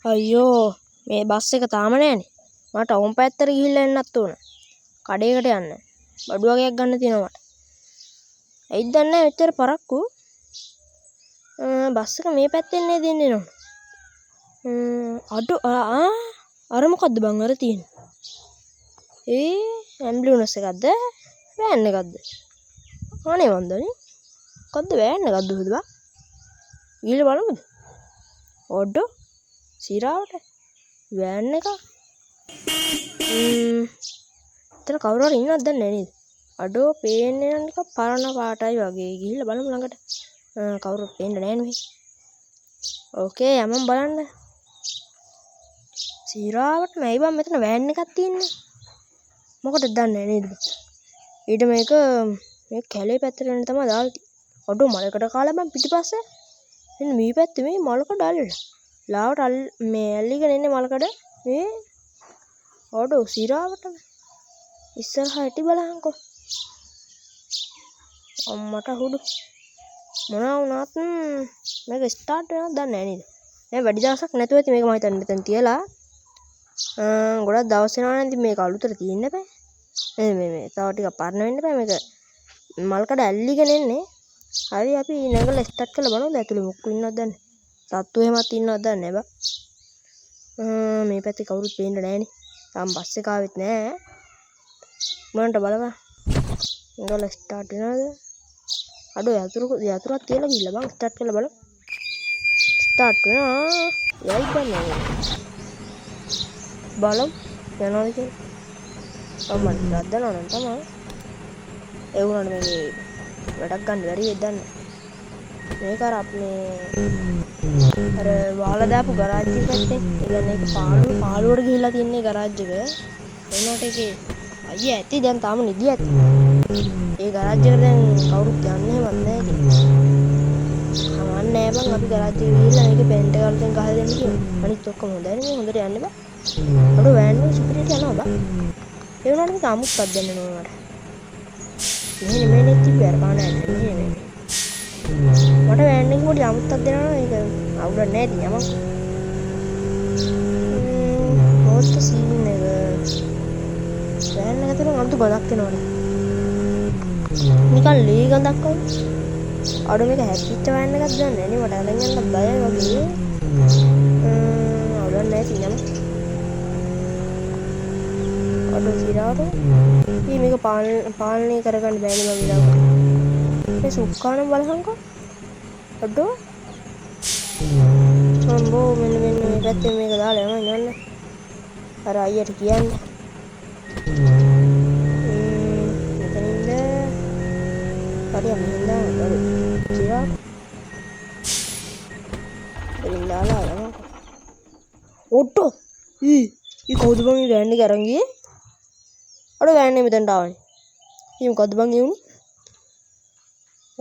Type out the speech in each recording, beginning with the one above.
අයියෝ මේ බස් එක තාම නෑනේ. මට ඔම් පැත්තට ගිහිල්ලා එන්නත් ඕන. කඩේකට යන්න. බඩු වගේක් ගන්න තියෙනවා මට. ඇයිද දන්නේ මෙච්චර පරක්කු? බස් එක මේ පැත්තෙන් නේද එන්නේ නෝ. අර මොකද්ද බං අර තියෙන්නේ? ඇම්බියුලන්ස් එකක්ද? වෑන් එකක්ද? අනේ වන්දනේ. මොකද්ද වෑන් එකක්ද උද බං? ගිහලා බලමුද? ඔඩෝ සිරාවට වෑන් එක. එතන කවුරු හරි ඉන්නවද දන්නේ නැහැ නේද? අඩෝ පේන්නේ නම් නිකන් පරණ පාටයි වගේ. ගිහිල්ලා බලමු ළඟට. කවුරුත් පේන්නේ නැහැ නේ. ඕකේ යමන් බලන්න. සිරාවට නෑ බං මෙතන වෑන් එකක් තියෙන්නේ. මොකටද දන්නේ නැහැ නේද? ඊට මේක මේ කැලේ පැත්තට යන්න තමයි දාලා තියෙන්නේ. අඩෝ මලකට කාලා බං පිටිපස්සේ. මෙන්න මේ පැත්තේ මේ මලකඩ අල්ලලා. ලාවට මේ ඇල්ලිගෙන ඉන්නේ මලකඩ. මේ අඩෝ සිරාවට ඉස්සරහට ඇටි බලහන්කෝ. අම්මට හුඩු මොනවා වුණත් මේක ස්ටාර්ට් වෙනවද දන්නේ නැහැ නේද? දැන් වැඩි දවසක් නැතුව ඇති මේක මම හිතන්නේ මෙතන තියලා. ගොඩක් දවස් වෙනවා නම් ඉතින් මේක අලුතට තියෙන්න බෑ. මේ තව ටිකක් පරණ වෙන්න බෑ මේක. මල්කඩ ඇල්ලිගෙන එන්නේ. හරි අපි නැගලා ස්ටාර්ට් කරලා බලමු ඇතුලේ මොකක් ඉන්නවද දන්නේ. සත්තු එහෙමත් ඉන්නවද දන්නේ නැහැ බා. මේ පැත්තේ කවුරුත් පේන්නේ නැහනේ. තාම බස් එක ආවෙත් නැහැ. මොනට බලවා. නැගලා ස්ටාර්ට් වෙනවද? අඩෝ යතුරුක් තියලා ගිහලා බං ස්ටාර්ට් කරලා බලමු. ස්ටාර්ට් වෙනවා. යයි ගන්නේ. බලමු යනවාද කියලා. අම්මන් ගද්දනවා නම් තමයි. ඒ වුණාට මේකේ වැඩක් ගන්න බැරි වෙද්ද දන්නේ. මේක අර අපේ අර වහලා දාපු ගරාජ් එක පැත්තේ. ඒ කියන්නේ ඒක පාළුවට ගිහිල්ලා තින්නේ ගරාජ් එක. එනකොට ඒකේ අයියා ඇති දැන් තාම නිදි ඇති. ඒ ගරාජ් එකට දැන් කවුරුත් යන්නේ එහෙමත් නැහැ කියලා. කමන්නේ බං අපි ගරාජ් එකට ගිහිල්ලා මේකේ පෙන්ට් එක අලුතෙන් ගහලා දෙන්න කිව්වා. අනිත් ඔක්කොම හොඳයි නේ හොඳට යන්න බෑ. අර වෑන් එක ස්පීඩට යනවා බං. ඒ වුණාට මේක අමුත්තක් දෙන්න ඕන මට. මෙහෙ තිබ්බ අර පාන ඇල්ල මෙහෙ. මට වෑන් එකේ පොඩි අමුත්තක් දෙනවා ඒක අවුලක් නැහැ ඉතින් යමක්. හොස්ට සීන් එක. වෑන් එක ඇතුලේ අමුතු ගඳක් එනවනේ. නිකන් ලී ගඳක් වගේ. අර මේක හැප්පිච්ච වෑන් එකක්ද දන්නේ නැහැ නේ මට අරන් යන්න බයයි වගේ. අවුලක් නැහැ ඉතින් යමක්. අඩෝ සිරාවට මේක පාලනය කරගන්න බෑනේ මම විලාකට. මේ සුක්කානම් බලහන්කෝ. අඩෝ සම්බෝ මෙන්න මේ පැත්තේ මේක දාලා යනවා යන්න. අර අයියට කියන්න. මෙතනින්ද හරියට මෙහෙන් දාන්න සිරාවට. මෙතනින් දාලා යනවා. ඔට්ටෝ ඊ කවුද බං මේ වෑන් එක අරන් ගියේ? අර වෑන් එක මෙතනට ආවනේ. ඊ මොකද්ද බං ඒ උනේ?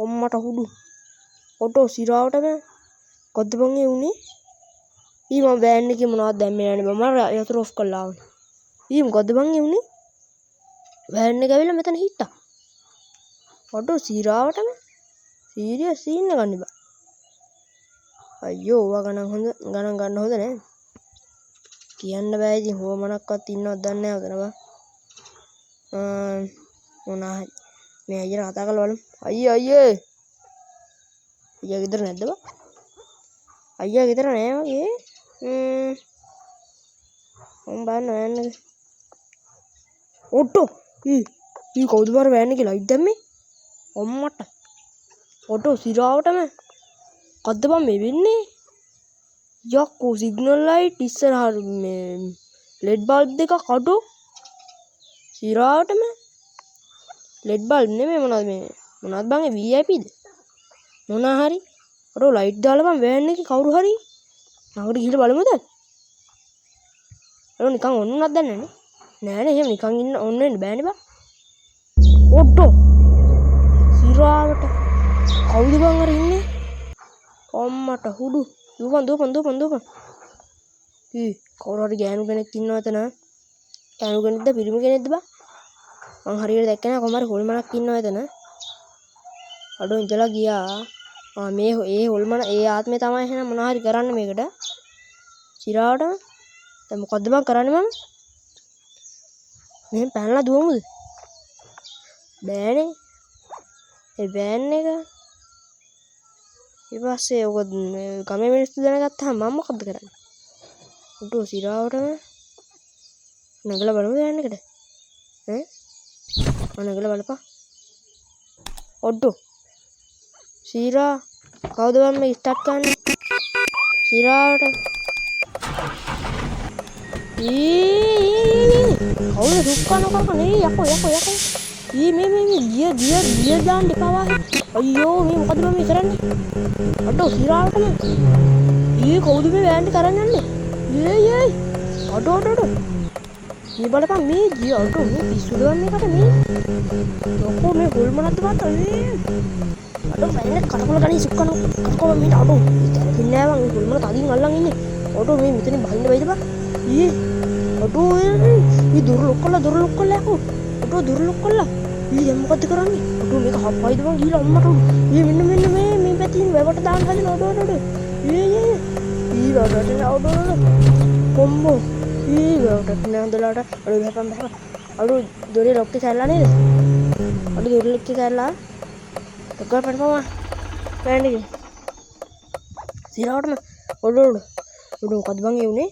ඔම්මට හුඩු. ඔටෝ සිරාවට බං. මොකද්ද බං ඒ උනේ? ඊ මම වෑන් එකේ මොනවද දැම්මේ නැනේ බං. මම යතුරු ඔෆ් කරලා ආවනේ. ඊ මොකද්ද බං ඒ උනේ? වෑන් එක ඇවිල්ලා මෙතන හිටා. ඔටෝ සිරාවට බං. සීරියස් සීන් එකක් නේ බං. අයියෝ ඔවා ගණන් ගන්න හොඳ නෑ. කියන්න බෑ ඉතින් හොමනක්වත් ඉන්නවද දන්නේ නැහැ උතන බං. මොනා හරි මේ අයියට කතා කරලා බලමු. අයියේ අයියා ගෙදර නැද්ද බං? අයියා ගෙදර නෑ වගේ. මම බලන්න වෑන් එක. ඔට්ටෝ ඊ කවුද බර වෑන් එකේ ලයිට් දැම්මේ? අම්මට. ඔටෝ සිරාවටම. මොකද්ද බං මේ වෙන්නේ? යක්කෝ සිග්නල් ලයිට් ඉස්සරහට මේ ලෙඩ් බල්බ් දෙකක් අඩෝ. සිරාවටම ලෙඩ් බල්බ් නෙමෙයි මොනවද බං ඒ VIPද? මොනා හරි අරෝ ලයිට් දාලා බං වෑන් එකේ කවුරු හරි ළඟට ගිහලා බලමුද? අරෝ නිකන් ඔන්නුනක් දන්නේ නෑනේ එහෙම නිකන් ඉන්න ඔන්න වෙන්න බෑනේ බං. ඔඩෝ සිරාවට කවුද බං අර ඉන්නේ? අම්මට හුඩු දුපන්. කවුරු හරි ගෑනු කෙනෙක් ඉන්නව එතන. ගෑනු කෙනෙක්ද පිරිමි කෙනෙක්ද බං? මං හරියට දැක්කේ නෑ කොහමද හොල්මනක් ඉන්නව එතන. අඩෝ ඉඳලා ගියා. මේ ඒ හොල්මන ඒ ආත්මේ තමයි එහෙනම් මොනවා හරි කරන්න මේකට. සිරාවටම. දැන් මොකද්ද බං කරන්නේ මම? මෙහෙන් පැනලා දුවමුද? බෑනේ. ඒ වෑන් එක ඊට පස්සේ ඔක ගමේ මිනිස්සු දැනගත්තාම මම මොකද කරන්නේ? උඩු සිරාවටම නගලා බලමු වෑන් එකට. නගලා බලපන්. ඔඩ්ඩු සීරා කවුද මම ස්ටාර්ට් කරන්නේ? සිරාවට කවුද දුක්ඛන කරන්නේ? යකෝ මේ දාන්න එපා වාහේ. අයියෝ මේ මොකද මම කරන්නේ? අඩෝ සිරාවටම කවුද මේ වෑන් එක කරන් යන්නේ? අඩෝ මේ බලපන් මේ අඩෝ මේ පිස්සු දවන්නේ කට මේ ලොකෝ මේ හොල්මනක්ද බාත අඩෝ වෑන් එක කටකොල ගන්නේ සුක්කන කටකොල මේ අඩෝ ඉතින් නෑ මං හොල්මන තදින් අල්ලන් ඉන්නේ. අඩෝ මේ මෙතනින් බහින්න වෙයිද බං? අඩෝ මේ දොර ලොක් කළා යකෝ. අඩෝ දොර ලොක් කළා. දැන් මොකද කරන්නේ? අඩෝ මේක හප්පයිද බං ගිහලා අම්මට මෙන්න මේ පැතින් වැවට දාන්න හදන අඩෝ අඩෝ කොම්බෝ වැවට නෑන්දලාට අඩෝ හැපම් අඩෝ දොරේ ලොක් එක කැල්ලා නේද? අඩෝ දොර ලොක් එක කැල්ලා ටොක්කල් පටපම වෑන් එකේ සිරාවටම අඩෝ මොකද බං ඒ උනේ?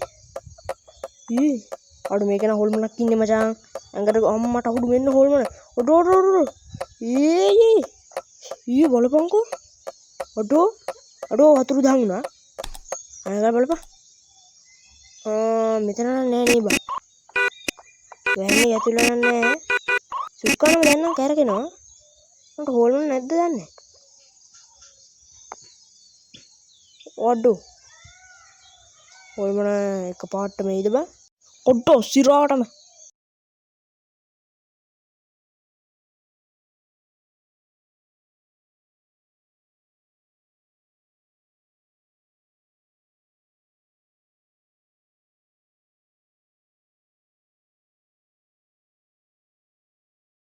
අඩෝ මේක නා හොල්මනක් ඉන්නේ මචං. අංගට අම්මට අහුඩු මෙන්න හොල්මන. අඩෝ බලපන්කෝ. අඩෝ වතුරු දහන් වුණා. අනගා බලපන්. මෙතන නෑ නේ බං. වැන්නේ ඇතුළේ නෑ. සුක්කනම දැන් නම් කැරකෙනවා. මට හොල්මන නැද්ද දන්නේ. අඩෝ හොල්මන එක පාටම එයිද බං? ඔඩෝ සිරාටම